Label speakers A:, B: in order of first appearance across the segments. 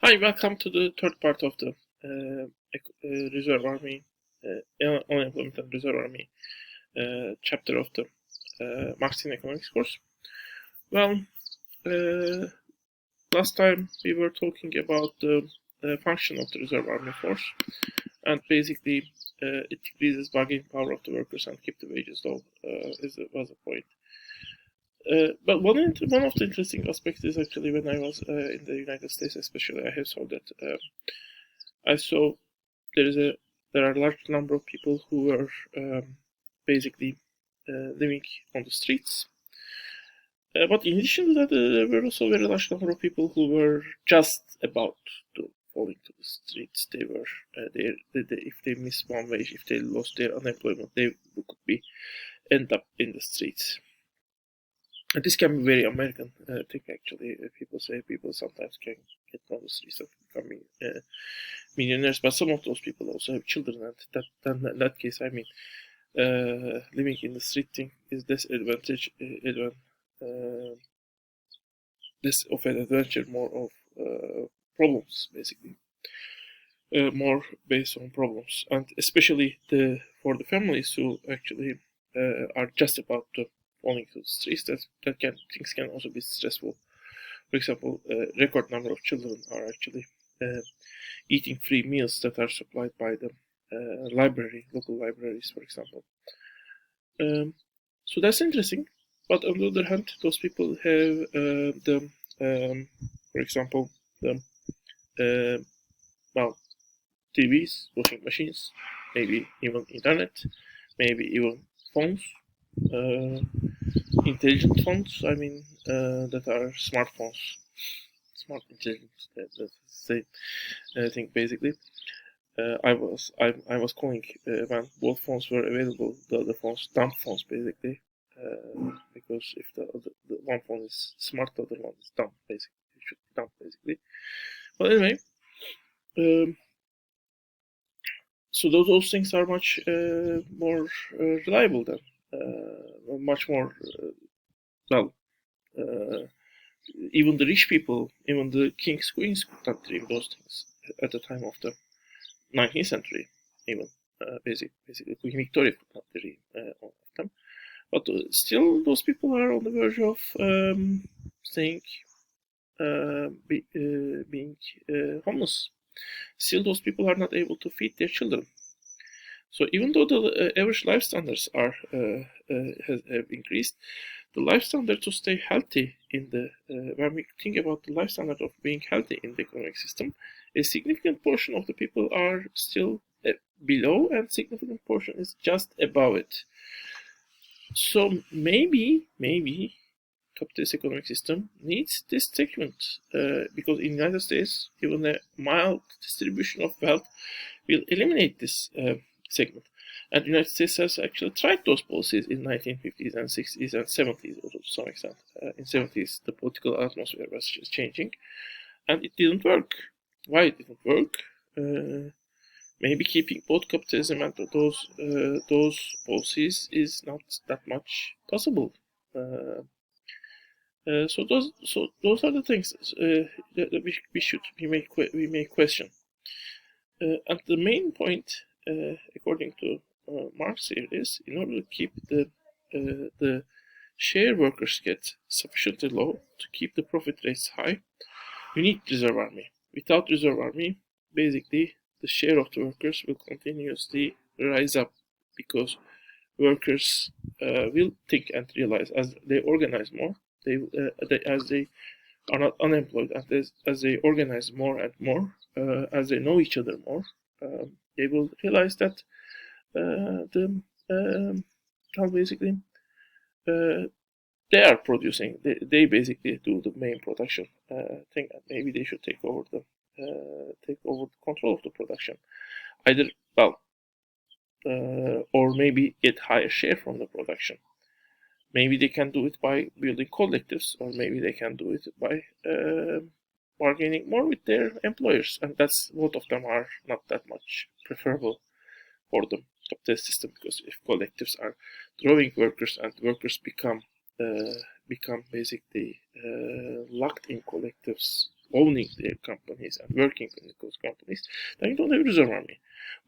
A: Hi, welcome to the third part of the Reserve Army, Unemployment and Reserve Army chapter of the Marxist Economics course. Well, uh, last time we were talking about the function of the Reserve Army force, and basically it decreases bargaining power of the workers and keep the wages low, was the point. But one of the interesting aspects is actually when I was in the United States, especially, I have saw that I saw there are a large number of people who were basically living on the streets. But in addition to that, there were also a very large number of people who were just about to fall into the streets. They were if they missed one wage, if they lost their unemployment, they could be end up in the streets. And this can be very American thing actually. People say people sometimes can get on the streets of becoming millionaires, but some of those people also have children, and in that case, I mean, living in the street thing is less of an adventure, more of problems, basically, more based on problems, and especially for the families who actually are just about to falling to the streets, things can also be stressful. For example, a record number of children are actually eating free meals that are supplied by the local libraries, for example. So that's interesting. But on the other hand, those people have for example, the well, TVs, washing machines, maybe even internet, maybe even phones, uh, intelligent phones. I mean, that are smartphones, smart intelligent. That's the same thing basically. I was calling when both phones were available, the phones dumb phones basically, because if the one phone is smart, the other one is dumb basically. It should be dumb basically. But anyway, um, so those things are much more reliable than much more well. Uh, Even the rich people, even the kings, queens could not dream those things at the time of the 19th century, even basically Queen Victoria could not dream of them. But still, those people are on the verge of staying, being homeless. Still, those people are not able to feed their children. So even though the average life standards have increased, the life standard to stay healthy in the when we think about the life standard of being healthy in the economic system, a significant portion of the people are still below, and significant portion is just above it. So maybe capitalist economic system needs this segment because in the United States, even a mild distribution of wealth will eliminate this segment. And the United States has actually tried those policies in 1950s and 60s and 70s also to some extent. In 70s, the political atmosphere was changing, and it didn't work. Why it didn't work? Maybe keeping both capitalism and those policies is not that much possible. Uh, so those are the things that we may question. And the main point, according to Marx here, is in order to keep the share workers get sufficiently low to keep the profit rates high, you need reserve army. Without reserve army, basically the share of the workers will continuously rise up because workers will think and realize as they organize more, as they are not unemployed, and as they organize more and more, as they know each other more, they will realize that the basically uh, they are producing. They basically do the main production thing, and maybe they should take over the control of the production. Either well, or maybe get higher share from the production. Maybe they can do it by building collectives, or maybe they can do it by bargaining more with their employers, and that's both of them are not that much preferable for the capitalist system, because if collectives are drawing workers and workers become basically locked in collectives owning their companies and working in those companies, then you don't have reserve army.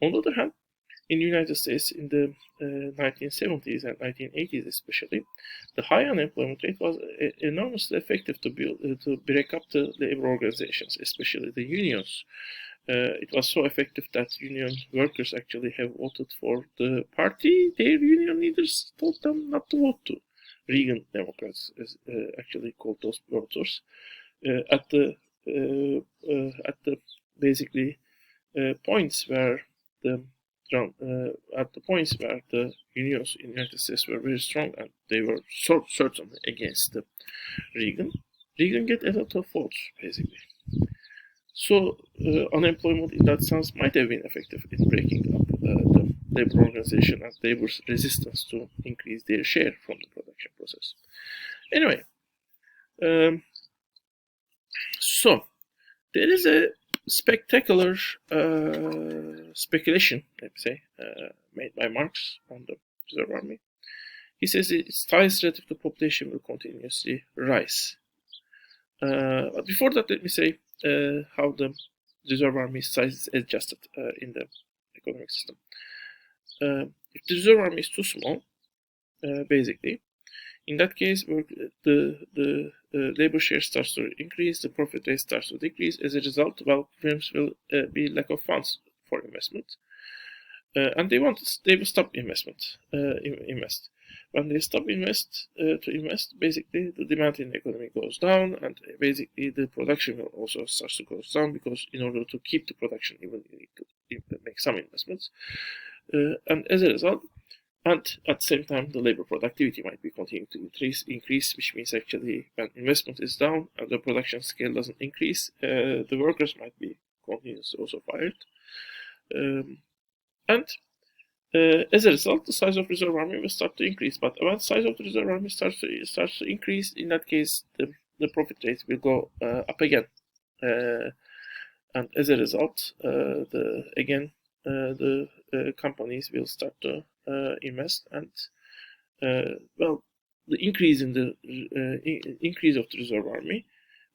A: On the other hand, in the United States in the 1970s and 1980s especially, the high unemployment rate was enormously effective to break up the labor organizations, especially the unions. It was so effective that union workers actually have voted for the party their union leaders told them not to vote to. Reagan Democrats is actually called those voters. At the basically points where the unions in the United States were very strong and they were so certain against Reagan get a lot of votes basically. So unemployment in that sense might have been effective in breaking up the labor organization and labor's resistance to increase their share from the production process. Anyway, so there is a spectacular speculation, let's say, made by Marx on the reserve army. He says its size relative to population will continuously rise. But before that, let me say how the reserve army size is adjusted in the economic system. If the reserve army is too small, basically, in that case, the labor share starts to increase, the profit rate starts to decrease. As a result, well, firms will be lack of funds for investment, and they will stop invest. When they stop to invest, basically the demand in the economy goes down, and basically the production will also start to go down, because in order to keep the production, even you need to make some investments, and as a result. And at the same time, the labor productivity might be continuing to increase, which means actually when investment is down and the production scale doesn't increase, the workers might be continuously also fired. As a result, the size of reserve army will start to increase. But when the size of the reserve army starts to increase, in that case, the profit rate will go up again. And as a result, the companies will start to invest, and well, the increase in the increase of the reserve army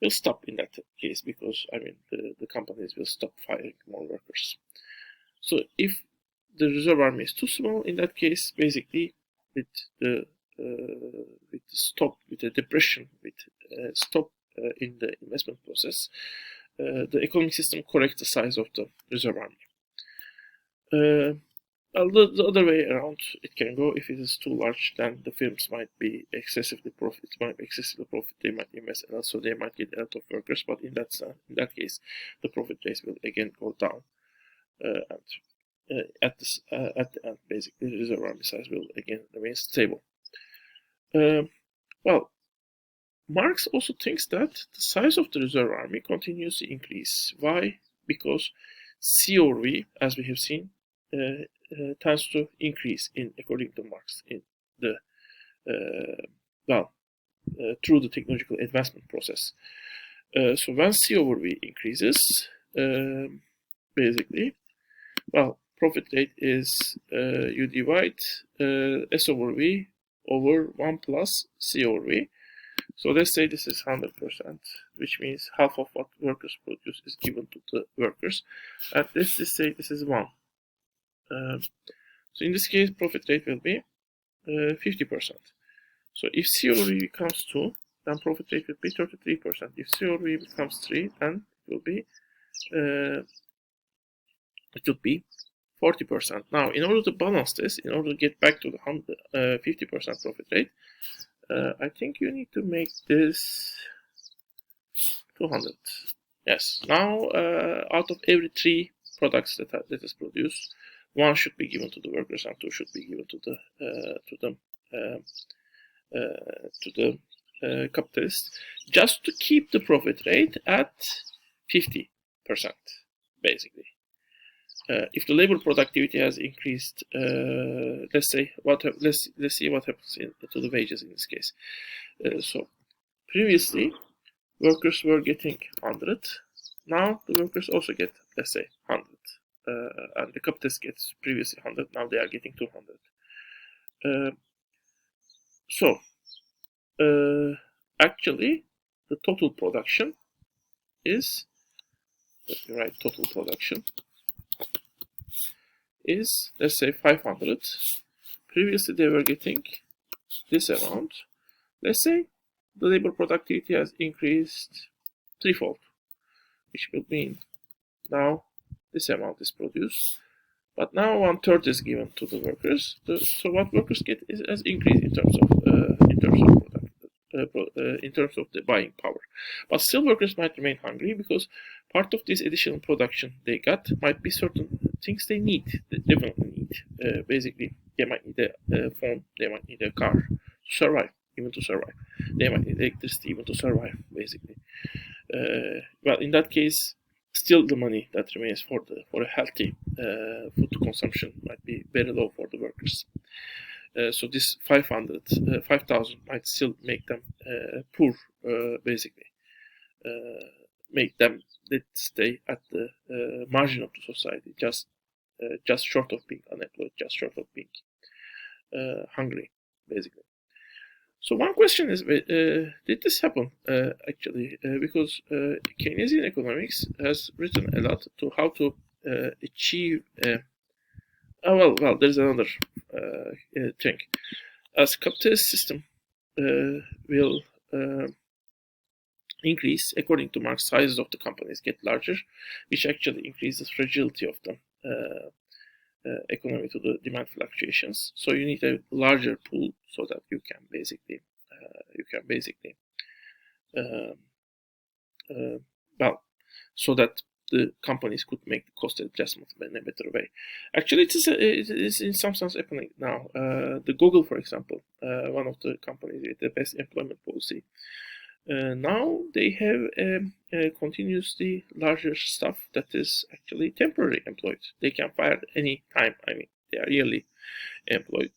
A: will stop in that case, because I mean the companies will stop firing more workers. So if the reserve army is too small, in that case, basically with the depression, stop in the investment process, the economic system corrects the size of the reserve army. Well, the other way around it can go. If it is too large, then the firms might be excessively profit. They might invest a lot, so they might get a lot of workers. But in that case, the profit rate will again go down, and at the end, basically, the reserve army size will again remain stable. Well, Marx also thinks that the size of the reserve army continues to increase. Why? Because C over V, as we have seen, tends to increase according to Marx in the through the technological advancement process. So when C over V increases, basically, well, profit rate is you divide S over V over 1 plus C over V. So let's say this is 100%, which means half of what workers produce is given to the workers. And let's just say this is 1. So in this case, profit rate will be 50%. So if C over V becomes 2, then profit rate will be 33%. If C over V becomes 3, then it will be 40%. Now, in order to balance this, in order to get back to the 50% profit rate, I think you need to make this 200. Yes. Now, out of every 3 products that is produced, 1 should be given to the workers and 2 should be given to the capitalists, just to keep the profit rate at 50%, basically. If the labor productivity has increased, let's see what happens to the wages in this case. So previously, workers were getting 100. Now the workers also get, let's say, 100. And the capitalists get previously 100. Now they are getting 200. So actually, the total production is, let me write total production, is, let's say 500. Previously they were getting this amount. Let's say the labor productivity has increased threefold, which will mean now this amount is produced, but now 1/3 is given to the workers. So what workers get has increased in terms of in terms of the buying power. But still, workers might remain hungry because part of this additional production they got might be certain things they need. They definitely need. Basically, they might need a phone. They might need a car to survive, even to survive. They might need electricity even to survive. Basically, well, in that case, still the money that remains for a healthy food consumption might be very low for the workers. So this 5,000 might still make them poor, basically, make them stay at the margin of the society, just short of being unemployed, just short of being hungry, basically. So one question is, did this happen actually? Because Keynesian economics has written a lot to how to achieve. Well, there's another thing. As capitalist system will increase, according to Marx, sizes of the companies get larger, which actually increases fragility of the economy to the demand fluctuations. So you need a larger pool so that you can basically so that the companies could make the cost adjustment in a better way. Actually, it is in some sense happening now. The Google, for example, one of the companies with the best employment policy, now they have a continuously larger staff that is actually temporarily employed. They can fire any time. I mean, they are yearly employed.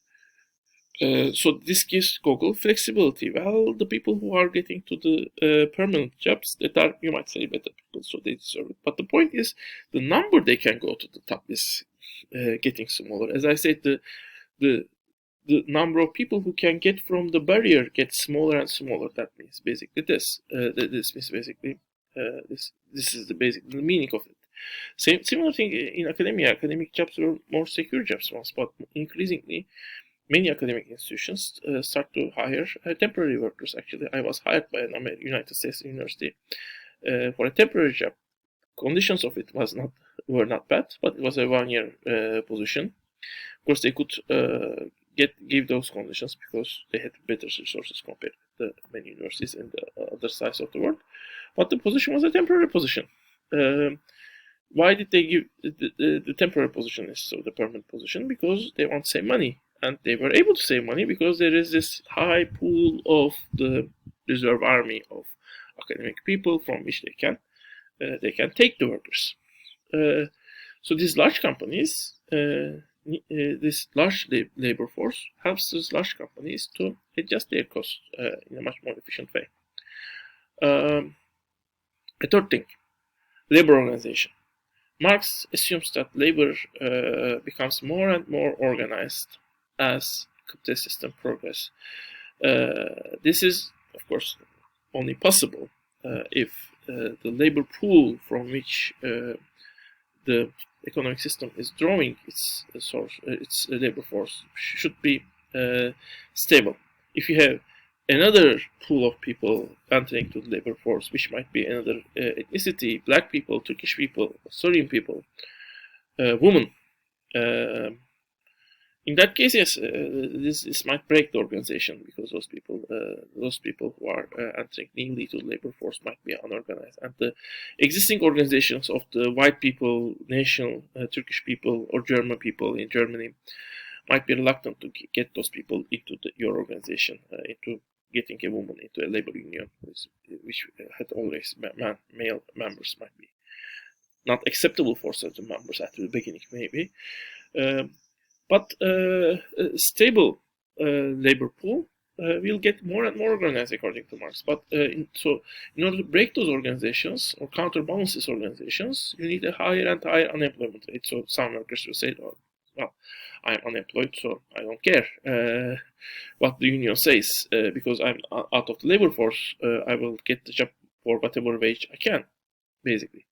A: So this gives Google flexibility. Well, the people who are getting to the permanent jobs, that are, you might say, better people, so they deserve it. But the point is, the number they can go to the top is getting smaller. As I said, the number of people who can get from the barrier gets smaller and smaller. That means basically this. This means basically this is the meaning of it. Similar thing in academia. Academic jobs were more secure jobs once, but increasingly, many academic institutions start to hire temporary workers. Actually, I was hired by an United States university for a temporary job. Conditions of it were not bad, but it was a 1-year position. Of course, they could give those conditions because they had better resources compared to the many universities in the other sides of the world. But the position was a temporary position. Why did they give the temporary position instead of the permanent position? Because they want to save money. And they were able to save money because there is this high pool of the reserve army of academic people from which they can take the workers. So these large companies, this large labor force helps these large companies to adjust their costs in a much more efficient way. A third thing, labor organization. Marx assumes that labor becomes more and more organized as capitalist system progress. This is, of course, only possible if the labor pool from which the economic system is drawing its labor force should be stable. If you have another pool of people entering to the labor force, which might be another ethnicity, black people, Turkish people, Syrian people, women, in that case, yes, this might break the organization because those people who are entering newly to the labor force might be unorganized, and the existing organizations of the white people, national Turkish people, or German people in Germany might be reluctant to get those people into your organization, into getting a woman into a labor union, which had always male members, might be not acceptable for certain members at the beginning, maybe. But stable labor pool will get more and more organized, according to Marx. But so in order to break those organizations or counterbalance these organizations, you need a higher and higher unemployment rate. So some workers will say, "Oh, well, I'm unemployed, so I don't care what the union says because I'm out of the labor force. I will get the job for whatever wage I can." basically.